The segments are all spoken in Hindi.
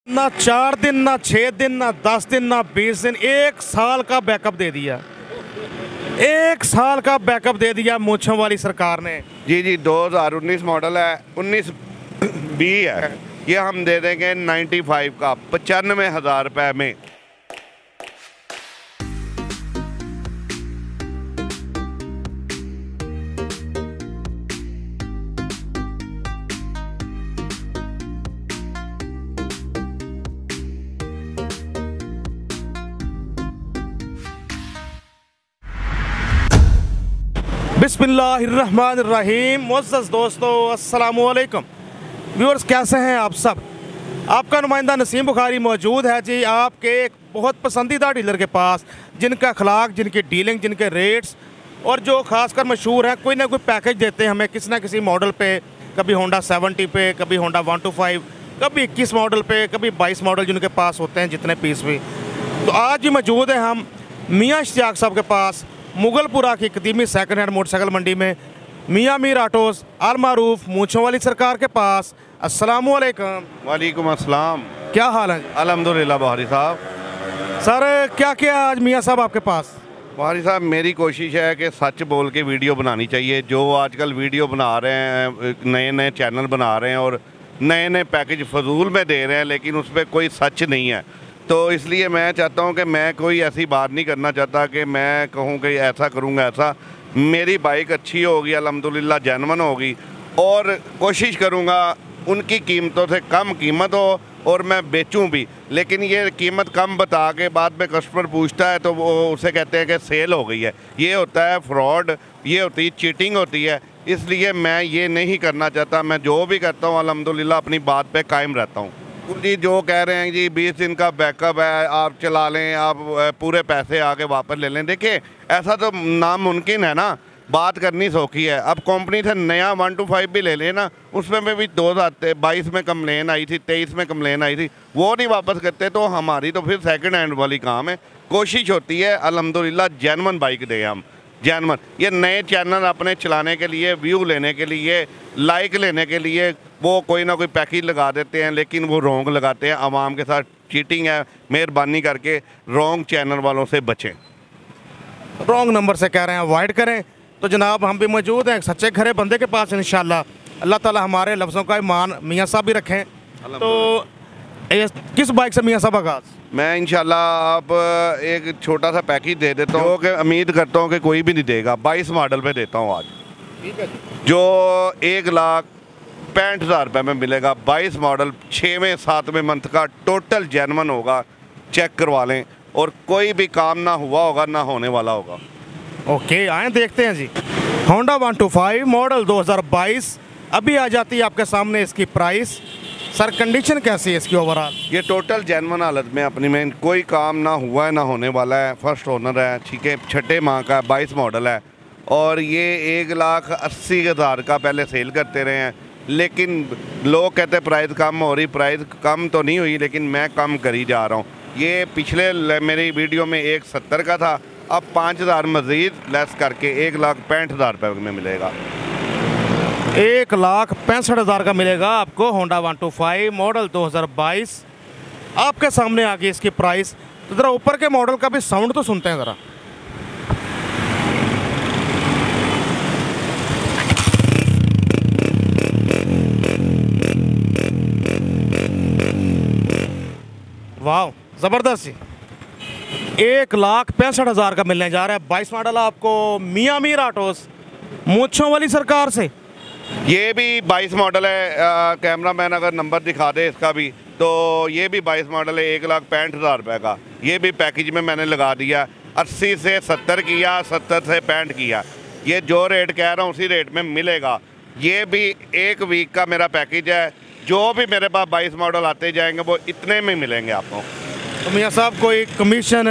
ना 4 दिन, ना 6 दिन, ना 10 दिन, ना 20 दिन, 1 साल का बैकअप दे दिया। 1 साल का बैकअप दे दिया मूंछों वाली सरकार ने। जी 2019 मॉडल है, 19B है। ये हम दे देंगे 95 का 95,000 रुपये में। बिस्मिल्लाहिर्रहमानिर्रहीम। मुअज़्ज़ज़ दोस्तों, अस्सलामुअलैकुम व्यूअर्स, कैसे हैं आप सब। आपका नुमाइंदा नसीम बुखारी मौजूद है जी आपके एक बहुत पसंदीदा डीलर के पास, जिनका अखलाक, जिनकी डीलिंग, जिनके रेट्स और जो खासकर मशहूर हैं। कोई ना कोई पैकेज देते हैं हमें किसी ना किसी मॉडल पे, कभी होंडा 70 पे, कभी होंडा 125, कभी 21 मॉडल पे, कभी 22 मॉडल जिनके पास होते हैं, जितने पीस भी। तो आज भी मौजूद है हम मियाँ इश्तियाक साहब के पास, मुगलपुरा की कदीमी सेकंड हैंड मोटरसाइकिल मंडी में, मियाँ मीर ऑटोज़ अल मारूफ मूंछों वाली सरकार के पास। अस्सलामु अलैकुम। वालेकुम अस्सलाम। क्या हाल है? अल्हम्दुलिल्लाह बुखारी साहब। सर क्या क्या आज मियाँ साहब आपके पास? बुखारी साहब, मेरी कोशिश है कि सच बोल के वीडियो बनानी चाहिए। जो आजकल वीडियो बना रहे हैं, नए नए चैनल बना रहे हैं और नए नए पैकेज फजूल में दे रहे हैं, लेकिन उस पर कोई सच नहीं है। तो इसलिए मैं चाहता हूं कि मैं कोई ऐसी बात नहीं करना चाहता कि मैं कहूं कि ऐसा करूंगा ऐसा। मेरी बाइक अच्छी होगी, अल्हम्दुलिल्लाह जेन्युइन होगी, और कोशिश करूंगा उनकी कीमतों से कम कीमत हो और मैं बेचूं भी। लेकिन ये कीमत कम बता के बाद में कस्टमर पूछता है तो वो उसे कहते हैं कि सेल हो गई है। ये होता है फ्रॉड, ये होती है चीटिंग होती है। इसलिए मैं ये नहीं करना चाहता। मैं जो भी करता हूँ अल्हम्दुलिल्लाह अपनी बात पे कायम रहता हूँ। जी जो कह रहे हैं जी 20 दिन का बैकअप है, आप चला लें, आप पूरे पैसे आके वापस ले लें। देखिए ऐसा तो नामुमकिन है ना, बात करनी सौखी है। अब कंपनी से नया 125 भी ले लेना, उसमें भी 2022 में कंप्लेन आई थी, 23 में कंप्लेन आई थी, वो नहीं वापस करते तो हमारी तो फिर सेकंड हैंड वाली काम है। कोशिश होती है अल्हम्दुलिल्लाह जेन्युइन बाइक दें हम, जेन्युइन। ये नए चैनल अपने चलाने के लिए, व्यू लेने के लिए, लाइक लेने के लिए वो कोई ना कोई पैकेज लगा देते हैं, लेकिन वो रॉन्ग लगाते हैं। आवाम के साथ चीटिंग है। मेहरबानी करके रॉन्ग चैनल वालों से बचें। रॉन्ग नंबर से कह रहे हैं अवॉइड करें। तो जनाब हम भी मौजूद हैं एक सच्चे खरे बंदे के पास, इंशाल्लाह अल्लाह ताला हमारे लफ्ज़ों का ईमान मियाँ साहब भी रखें। तो किस बाइक से मियाँ साहब आगाज़? मैं इंशाल्लाह आप एक छोटा सा पैकेज दे देता हूँ कि उम्मीद करता हूँ कि कोई भी नहीं देगा। 22 मॉडल पे देता हूँ आज, ठीक है, जो 1,65,000 रुपये में मिलेगा। 22 मॉडल 6वें 7वें मंथ का टोटल जेन्युइन होगा। चेक करवा लें, और कोई भी काम ना हुआ होगा ना होने वाला होगा। ओके आए देखते हैं जी। होंडा 125 मॉडल 2022 अभी आ जाती है आपके सामने इसकी प्राइस। सर कंडीशन कैसी है इसकी ओवरऑल? ये टोटल जेन्युइन हालत में अपनी में, कोई काम ना हुआ है ना होने वाला है। फर्स्ट ओनर है, ठीक है, 6ठे माह का 22 मॉडल है, और ये 1,80,000 का पहले सेल करते रहे हैं। लेकिन लोग कहते हैं प्राइस कम हो रही, प्राइस कम तो नहीं हुई, लेकिन मैं कम करी जा रहा हूँ। ये पिछले मेरी वीडियो में 1,70 का था, अब 5,000 मज़ीद लेस करके 1,65,000 रुपये में मिलेगा। 1,65,000 का मिलेगा आपको होंडा 125 मॉडल 2022। आपके सामने आ गई इसकी प्राइस। तो ज़रा ऊपर के मॉडल का भी साउंड तो सुनते हैं ज़रा। वाह ज़बरदस्त जी। 1,65,000 का मिलने जा रहा है। 22 मॉडल आपको मियाँ मीर ऑटोज़ मूंछों वाली सरकार से। ये भी 22 मॉडल है। कैमरामैन अगर नंबर दिखा दे इसका भी, तो ये भी 22 मॉडल है, 1,65,000 रुपये का। ये भी पैकेज में मैंने लगा दिया। 80 से 70 किया, 70 से 65 किया। ये जो रेट कह रहा हूँ उसी रेट में मिलेगा। ये भी 1 वीक का मेरा पैकेज है। जो भी मेरे पास 22 मॉडल आते जाएंगे वो इतने में मिलेंगे आपको। तो मियाँ साहब कोई कमीशन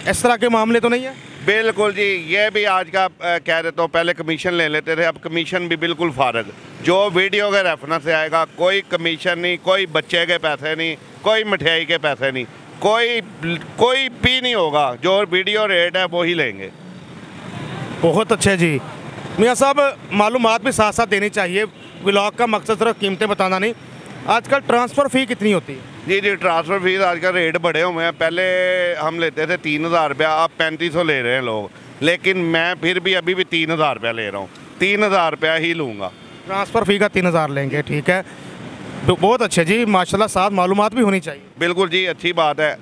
इस तरह के मामले तो नहीं है? बिल्कुल जी, ये भी आज का कह देता हूँ। पहले कमीशन ले लेते थे, अब कमीशन भी बिल्कुल फारग। जो वीडियो के रेफरेंस से आएगा, कोई कमीशन नहीं, कोई बच्चे के पैसे नहीं, कोई मिठाई के पैसे नहीं, कोई भी नहीं होगा। जो वीडियो रेट है वो ही लेंगे। बहुत अच्छे जी। मियाँ साहब मालूमात भी साथ साथ देनी चाहिए। व्लॉग का मकसद सिर्फ कीमतें बताना नहीं। आजकल ट्रांसफ़र फ़ी कितनी होती है? जी जी, ट्रांसफ़र फीस आजकल रेट बढ़े हुए हैं। पहले हम लेते थे 3,000 रुपया, अब 3500 ले रहे हैं लोग, लेकिन मैं फिर भी अभी भी 3,000 रुपया ले रहा हूँ, 3,000 रुपया ही लूँगा। ट्रांसफ़र फ़ी का 3,000 लेंगे, ठीक है। तो बहुत अच्छे जी, माशाल्लाह, साथ मालूमात भी होनी चाहिए। बिल्कुल जी, अच्छी बात है,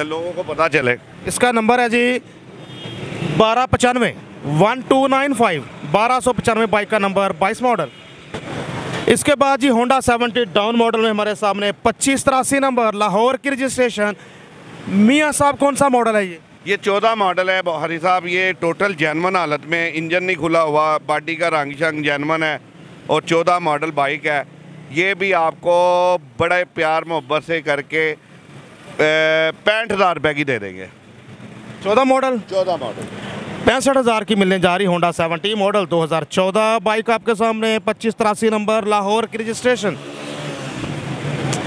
लोगों को पता चले। इसका नंबर है जी 1295 1295 1295 बाइक का नंबर, 22 मॉडल। इसके बाद जी होंडा 70 डाउन मॉडल में हमारे सामने 2583 नंबर, लाहौर की रजिस्ट्रेशन। मियाँ साहब कौन सा मॉडल है ये? ये 14 मॉडल है बुखारी साहब। ये टोटल जेनवन हालत में, इंजन नहीं खुला हुआ, बॉडी का रंग शंग जेनवन है और 14 मॉडल बाइक है। ये भी आपको बड़े प्यार मोहब्बत से करके 65,000 रुपये की दे देंगे। 14 मॉडल 65,000 की मिलने जा रही होंडा 70 मॉडल 2014 बाइक आपके सामने, 2583 नंबर, लाहौर की रजिस्ट्रेशन।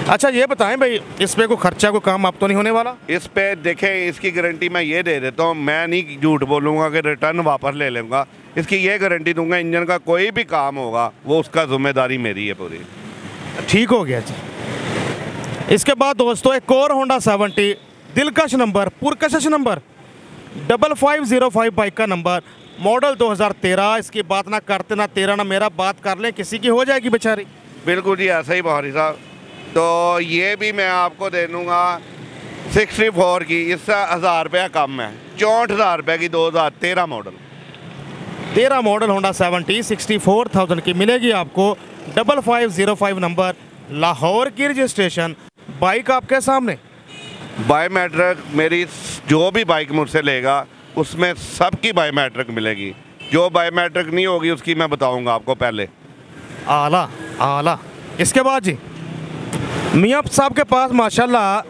अच्छा ये बताएं भाई, इस पे कोई खर्चा कोई काम आप तो नहीं होने वाला? इस पे देखें, इसकी गारंटी मैं ये दे देता हूँ, मैं नहीं झूठ बोलूँगा कि रिटर्न वापस ले लूँगा। इसकी ये गारंटी दूंगा, इंजन का कोई भी काम होगा वो उसका जिम्मेदारी मेरी है पूरी। ठीक हो गया जी। इसके बाद दोस्तों एक और होंडा 70 दिलकश नंबर, पुरकशिश नंबर 5505 बाइक का नंबर, मॉडल 2013। इसकी बात ना करते ना तेरा ना मेरा, बात कर लें किसी की हो जाएगी बेचारी। बिल्कुल जी, ऐसा ही बुखारी साहब। तो ये भी मैं आपको दे दूँगा 64 की, इससे 1000 रुपया कम है, 64,000 रुपये की 2013 मॉडल। 13 मॉडल होंडा 70 64,000 की मिलेगी आपको, 5505 नंबर, लाहौर की रजिस्ट्रेशन। बाइक आपके सामने। बायोमेट्रिक मेरी जो भी बाइक मुझसे लेगा उसमें सबकी बायोमेट्रिक मिलेगी। जो बायोमेट्रिक नहीं होगी उसकी मैं बताऊंगा आपको पहले। आला आला। इसके बाद जी मियाँ साहब के पास माशाल्लाह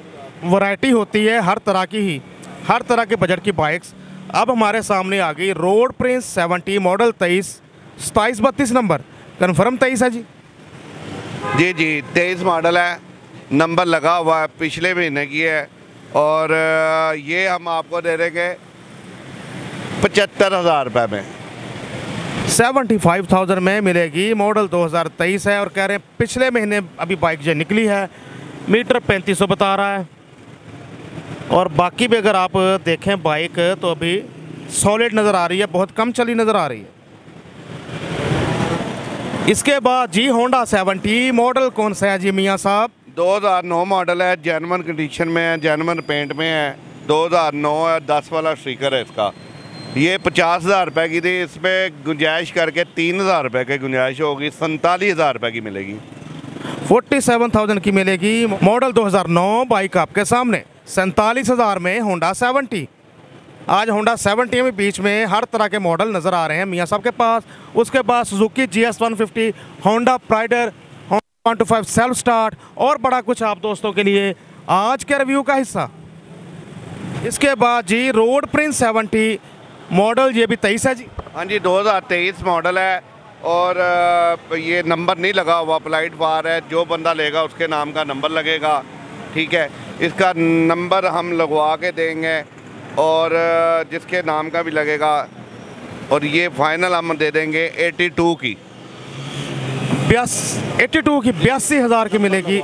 वैरायटी होती है हर तरह की ही, हर तरह के बजट की बाइक्स। अब हमारे सामने आ गई road Prince 70 model 23 2732 number, confirm 23 है जी? जी जी, 23 मॉडल है, नंबर लगा हुआ है, पिछले महीने की है। और ये हम आपको दे देंगे 75,000 रुपये में। 75,000 में मिलेगी, मॉडल 2023 है और कह रहे हैं पिछले महीने अभी बाइक जो निकली है, मीटर 3500 बता रहा है। और बाकी भी अगर आप देखें बाइक तो अभी सॉलिड नज़र आ रही है, बहुत कम चली नज़र आ रही है। इसके बाद जी होंडा 70 मॉडल कौन सा है जी मियाँ साहब? 2009 मॉडल है, जेनवन कंडीशन में है, जेनवन पेंट में है, 2009 है, 10 वाला स्टिकर है इसका। ये 50,000 रुपये की थी, इसमें गुंजाइश करके 3,000 रुपये की गुंजाइश होगी, 47,000 रुपये की मिलेगी। 47,000 की मिलेगी, मॉडल 2009 बाइक आपके सामने, 47,000 में होंडा 70। आज होंडा 70 में बीच में हर तरह के मॉडल नज़र आ रहे हैं मियाँ साहब के पास। उसके बाद Suzuki GS 150, Honda Pridor, Honda 125 self start और बड़ा कुछ आप दोस्तों के लिए आज के रिव्यू का हिस्सा। इसके बाद जी रोड प्रिंस 70 मॉडल, ये भी 23 है जी? हाँ जी, 2023 मॉडल है और ये नंबर नहीं लगा हुआ, अप्लाइड फॉर है। जो बंदा लेगा उसके नाम का नंबर लगेगा, ठीक है। इसका नंबर हम लगवा के देंगे और जिसके नाम का भी लगेगा। और ये फाइनल हम दे देंगे 82 की, 82,000 की मिलेगी।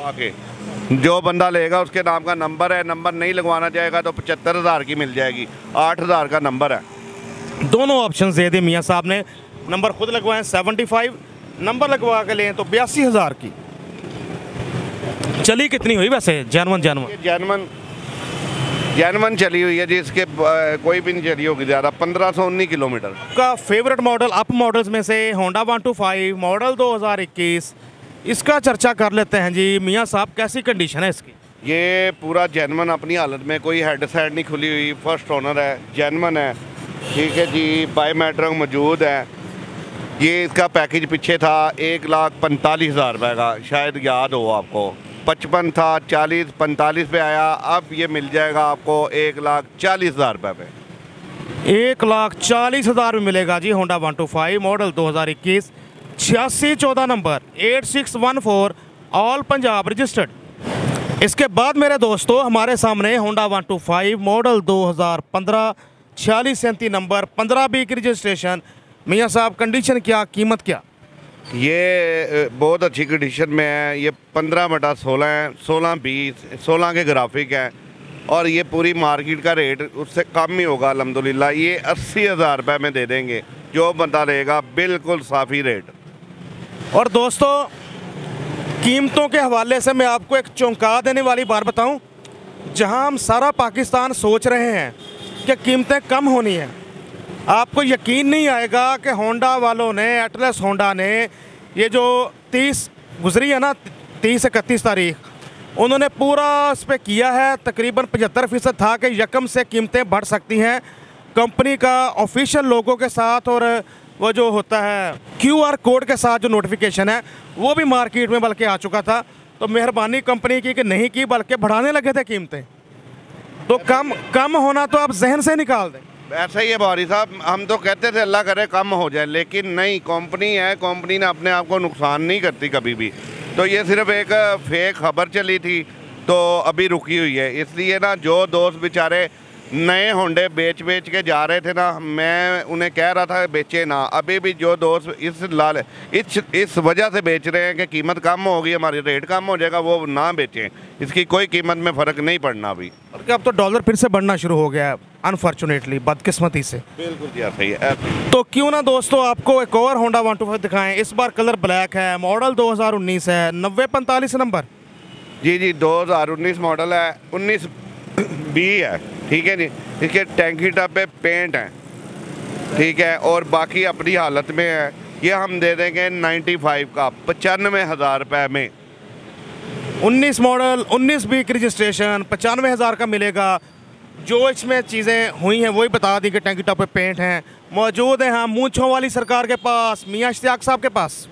जो बंदा लेगा उसके नाम का नंबर है, नंबर नहीं लगवाना चाहेगा तो 75,000 की मिल जाएगी, 8,000 का नंबर है। दोनों ऑप्शन दे दिए मियाँ साहब ने, नंबर खुद लगवाएं 75, नंबर लगवा के लें तो 82,000 की। चली कितनी हुई वैसे जेनवन चली हुई है जी, इसके कोई भी नहीं चली होगी ज़्यादा, 1519 किलोमीटर। का फेवरेट मॉडल अप मॉडल्स में से होंडा 125 मॉडल 2021, इसका चर्चा कर लेते हैं जी मियाँ साहब, कैसी कंडीशन है इसकी? ये पूरा जेनवन अपनी हालत में, कोई हेड साइड नहीं खुली हुई, फर्स्ट ओनर है, जेनवन है, ठीक है जी। बायोमेट्रिक मौजूद है। ये इसका पैकेज पीछे था 1,45,000 रुपये का, शायद याद हो आपको, 55 था, 40 45 पे आया, अब ये मिल जाएगा आपको 1,40,000 रुपये पे। 1,40,000 में मिलेगा जी Honda 125 model 2021, 8614 number, 8614 all Punjab registered. इसके बाद मेरे दोस्तों हमारे सामने होंडा 125 मॉडल 2015, 4637 नंबर, 15B की रजिस्ट्रेशन। मियाँ साहब कंडीशन क्या, कीमत क्या? ये बहुत अच्छी कंडीशन में है। ये 15/16 है, 16-20, 16 के ग्राफिक हैं और ये पूरी मार्केट का रेट उससे कम ही होगा अल्हम्दुलिल्लाह। ये 80,000 रुपये में दे देंगे, जो बंदा लेगा बिल्कुल साफ़ी रेट। और दोस्तों कीमतों के हवाले से मैं आपको एक चौंका देने वाली बात बताऊं, जहां हम सारा पाकिस्तान सोच रहे हैं कि कीमतें कम होनी है, आपको यकीन नहीं आएगा कि होंडा वालों ने, एटलस होंडा ने, ये जो 30 गुजरी है ना, 30-31 तारीख, उन्होंने पूरा इस पर किया है। तकरीबन 75% था कि यकम से कीमतें बढ़ सकती हैं। कंपनी का ऑफिशियल लोगों के साथ और वो जो होता है QR कोड के साथ जो नोटिफिकेशन है वो भी मार्केट में बल्कि आ चुका था। तो मेहरबानी कंपनी की कि नहीं की, बल्कि बढ़ाने लगे थे कीमतें। तो कम होना तो आप जहन से निकाल दें। ऐसा ही है बारी साहब, हम तो कहते थे अल्लाह करे कम हो जाए, लेकिन नहीं, कंपनी है, कंपनी ने अपने आप को नुकसान नहीं करती कभी भी। तो ये सिर्फ एक फेक खबर चली थी तो अभी रुकी हुई है। इसलिए ना जो दोस्त बेचारे नए होंडे बेच के जा रहे थे ना, मैं उन्हें कह रहा था बेचे ना। अभी भी जो दोस्त इस वजह से बेच रहे हैं कि कीमत कम होगी, हमारी रेट कम हो जाएगा, वो ना बेचें। इसकी कोई कीमत में फ़र्क नहीं पड़ना अभी। और क्या, अब तो डॉलर फिर से बढ़ना शुरू हो गया है अनफॉर्चुनेटली, बदकिस्मती से। बिल्कुल जी, सही है। तो क्यों ना दोस्तों आपको एक और होंडा 125 दिखाएं। इस बार कलर ब्लैक है, मॉडल 2019 है, 9045 नंबर। जी 2019 मॉडल है, 19B है, ठीक है जी। इसके टैंकी टब पे पेंट है, ठीक है, और बाकी अपनी हालत में है। ये हम दे देंगे 95 का, 95,000 रुपये में। 19 मॉडल, 19B की रजिस्ट्रेशन, 95,000 का मिलेगा। जो इसमें चीज़ें हुई हैं वही बता दी कि टैंकी टॉप पे पेंट हैं। मौजूद हैं हम मूंछों वाली सरकार के पास, मियाँ इश्तियाक साहब के पास।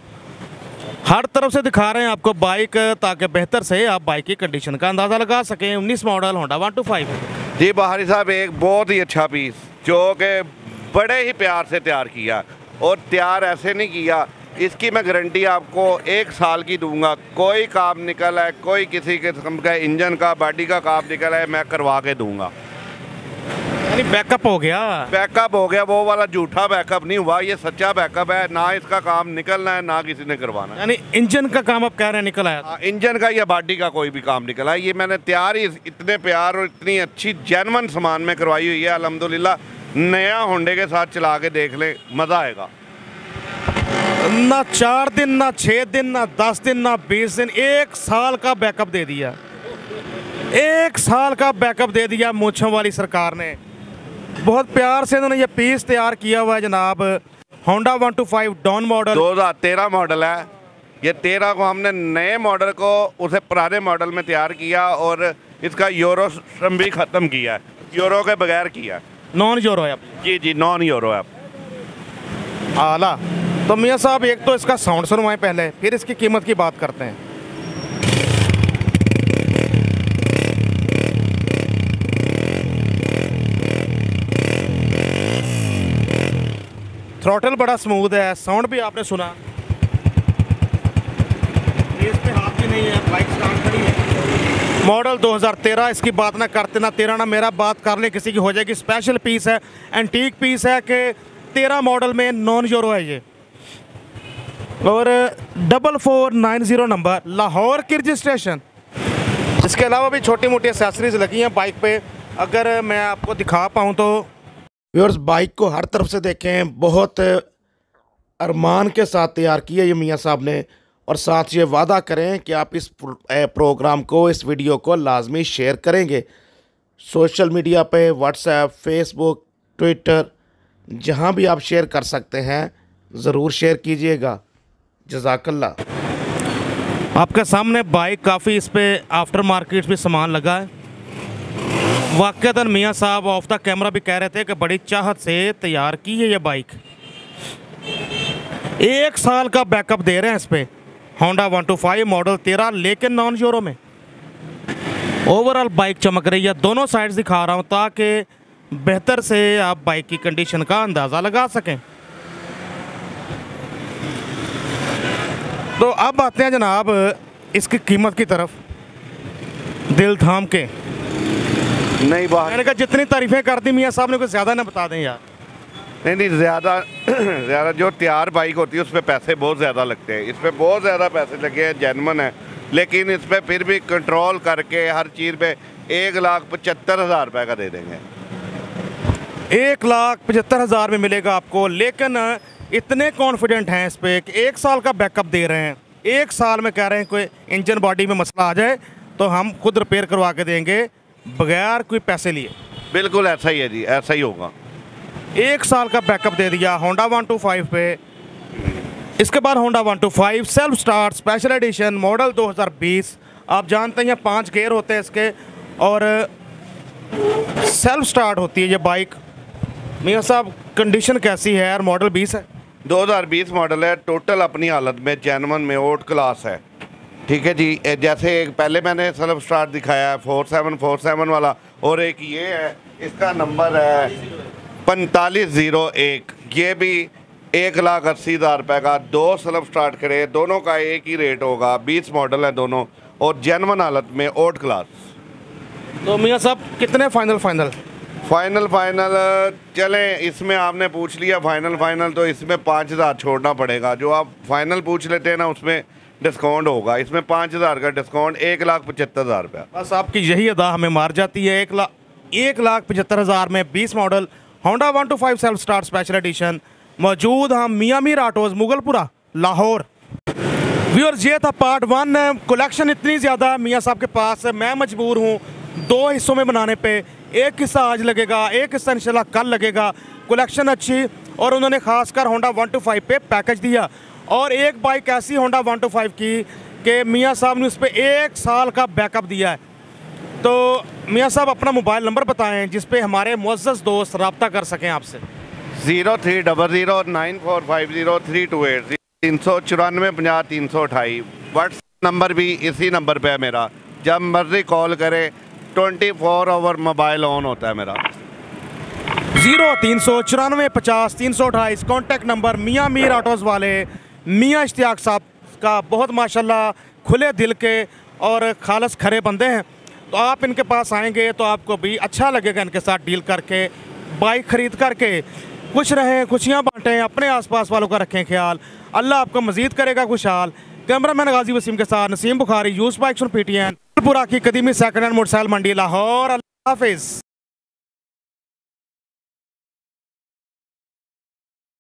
हर तरफ से दिखा रहे हैं आपको बाइक, ताकि बेहतर से आप बाइक की कंडीशन का अंदाज़ा लगा सकें। 19 मॉडल होंडा 125 है जी। बाहरी साहब एक बहुत ही अच्छा पीस, जो कि बड़े ही प्यार से तैयार किया, और तैयार ऐसे नहीं किया, इसकी मैं गारंटी आपको 1 साल की दूंगा। कोई काम निकल है, कोई किसी किस्म का इंजन का, बॉडी का काम निकल है, मैं करवा के दूंगा। यानी बैकअप हो गया। बैकअप हो गया, वो वाला झूठा बैकअप नहीं हुआ, ये सच्चा बैकअप है। ना इसका काम निकलना है, ना किसी ने करवाना है। यानी इंजन का काम आप कह रहे हैं निकल आया? इंजन का या बॉडी का कोई भी काम निकला, ये मैंने तैयार ही इतने प्यार और इतनी अच्छी जेन्युइन सामान में करवाई हुई है अल्हम्दुलिल्लाह। नया होंडे के साथ चला के देख ले, मज़ा आएगा। ना 4 दिन, ना 6 दिन, ना 10 दिन, ना 20 दिन, 1 साल का बैकअप दे दिया। 1 साल का बैकअप दे दिया मूंछों वाली सरकार ने। बहुत प्यार से इन्होंने ये पीस तैयार किया हुआ है जनाब। होंडा 125 डॉन मॉडल 2013 मॉडल है। ये 13 को हमने नए मॉडल को उसे पुराने मॉडल में तैयार किया, और इसका यूरो श्रम भी ख़त्म किया है, यूरो के बगैर किया। नॉन यूरो है? जी नॉन यूरो है। आला। तो मियाँ साहब एक तो इसका साउंड सुनवाएं पहले, फिर इसकी कीमत की बात करते हैं। थ्रॉटल बड़ा स्मूथ है, साउंड भी आपने सुना। इस पे हाथ भी नहीं है, बाइक स्टार्ट खड़ी है। मॉडल 2013, इसकी बात ना करते ना तेरा ना मेरा, बात कर ले किसी की हो जाएगी। स्पेशल पीस है, एंटीक पीस है कि 13 मॉडल में नॉन यूरो है ये, और 4490 नंबर, लाहौर की रजिस्ट्रेशन। इसके अलावा भी छोटी मोटी एक्सेसरीज लगी हैं बाइक पे, अगर मैं आपको दिखा पाऊँ तो। व्यूअर्स बाइक को हर तरफ से देखें, बहुत अरमान के साथ तैयार की है ये मियाँ साहब ने, और साथ ये वादा करें कि आप इस प्रोग्राम को, इस वीडियो को लाजमी शेयर करेंगे सोशल मीडिया पे, व्हाट्सएप, फेसबुक, ट्विटर, जहाँ भी आप शेयर कर सकते हैं ज़रूर शेयर कीजिएगा। जज़ाकल्लाह। आपके सामने बाइक काफ़ी, इस पर आफ्टर मार्केट भी सामान लगा है। वाक़तन मियाँ साहब ऑफ द कैमरा भी कह रहे थे कि बड़ी चाहत से तैयार की है ये बाइक। 1 साल का बैकअप दे रहे हैं इस पे। होंडा 125 मॉडल 13, लेकिन नॉन यूरो में। ओवरऑल बाइक चमक रही है। दोनों साइड्स दिखा रहा हूँ ताकि बेहतर से आप बाइक की कंडीशन का अंदाज़ा लगा सकें। तो अब आते हैं जनाब इसकी कीमत की तरफ। दिल थाम के नहीं बाहर, मैंने कहा जितनी तारीफ़ें कर दी मियाँ साहब ने, कुछ ज़्यादा ना बता दें यार। नहीं नहीं, ज़्यादा ज़्यादा जो तैयार बाइक होती है उस पर पैसे बहुत ज़्यादा लगते हैं। इस पर बहुत ज़्यादा पैसे लगे हैं, जेन्युइन है, लेकिन इस पर फिर भी कंट्रोल करके हर चीज़ पे 1,75,000 रुपये का दे देंगे। 1,75,000 में मिलेगा आपको, लेकिन इतने कॉन्फिडेंट हैं इस पे कि 1 साल का बैकअप दे रहे हैं। 1 साल में कह रहे हैं कोई इंजन बॉडी में मसला आ जाए तो हम खुद रिपेयर करवा के देंगे बगैर कोई पैसे लिए। बिल्कुल ऐसा ही है जी, ऐसा ही होगा। 1 साल का बैकअप दे दिया होंडा 125 पे। इसके बाद Honda 125 self start special edition model 2020। आप जानते हैं 5 गियर होते हैं इसके और सेल्फ स्टार्ट होती है ये बाइक। मियाँ साहब कंडीशन कैसी है यार? मॉडल 20 है, 2020 मॉडल है, टोटल अपनी हालत में जेन्युइन में ओट क्लास है। ठीक है जी, जैसे एक पहले मैंने सेल्फ स्टार्ट दिखाया है 4747 वाला, और एक ये है, इसका नंबर है 4501। ये भी 1,80,000 रुपये का, 2 सेल्फ स्टार्ट करे, दोनों का एक ही रेट होगा। 20 मॉडल है दोनों और जेन्युइन हालत में ओट क्लास। तो मियाँ साहब कितने फाइनल? फाइनल चलें, इसमें आपने पूछ लिया फाइनल तो इसमें 5,000 छोड़ना पड़ेगा। जो आप फाइनल पूछ लेते हैं ना उसमें डिस्काउंट होगा, इसमें 5,000 का डिस्काउंट, 1,75,000 रुपया। बस आपकी यही अदा हमें मार जाती है। 1,75,000 में 20 model Honda 125 self start special edition. मौजूद हम मियाँ मीर ऑटोज़ मुगलपुरा लाहौर। व्यूअर्स ये था पार्ट 1। कलेक्शन इतनी ज़्यादा मियाँ साहब के पास है, मैं मजबूर हूँ 2 हिस्सों में बनाने पे। एक हिस्सा आज लगेगा, एक हिस्सा इंशाल्लाह कल लगेगा। कलेक्शन अच्छी, और उन्होंने खासकर होंडा 125 पे पैकेज दिया। और एक बाइक ऐसी होंडा 125 की कि मियाँ साहब ने उस पर 1 साल का बैकअप दिया है। तो मियाँ साहब अपना मोबाइल नंबर बताएं जिस पे हमारे मुअज़्ज़ज़ दोस्त रब्ता कर सकें आपसे। 03009450 394 50 328। व्हाट्सएप नंबर भी इसी नंबर पे है मेरा, जब मर्जी कॉल करें, 24 आवर मोबाइल ऑन होता है मेरा। 0394 50 328 कॉन्टैक्ट नंबर। मियाँ मीर ऑटोज़ वाले मियाँ इश्तियाक साहब का बहुत माशाल्लाह खुले दिल के और खालस खरे बंदे हैं। तो आप इनके पास आएंगे तो आपको भी अच्छा लगेगा इनके साथ डील करके, बाइक ख़रीद करके खुश रहें, खुशियाँ बांटें, अपने आसपास वालों का रखें ख्याल। अल्लाह आपको मज़ीद करेगा खुशहाल। कैमरामैन गाजी वसीम के साथ Naseem Bukhari, use bikes PTN, पूरा की कदीमी सेकंड हैंड मोटरसाइकिल मंडी लाहौर। अल्लाह हाफिज़।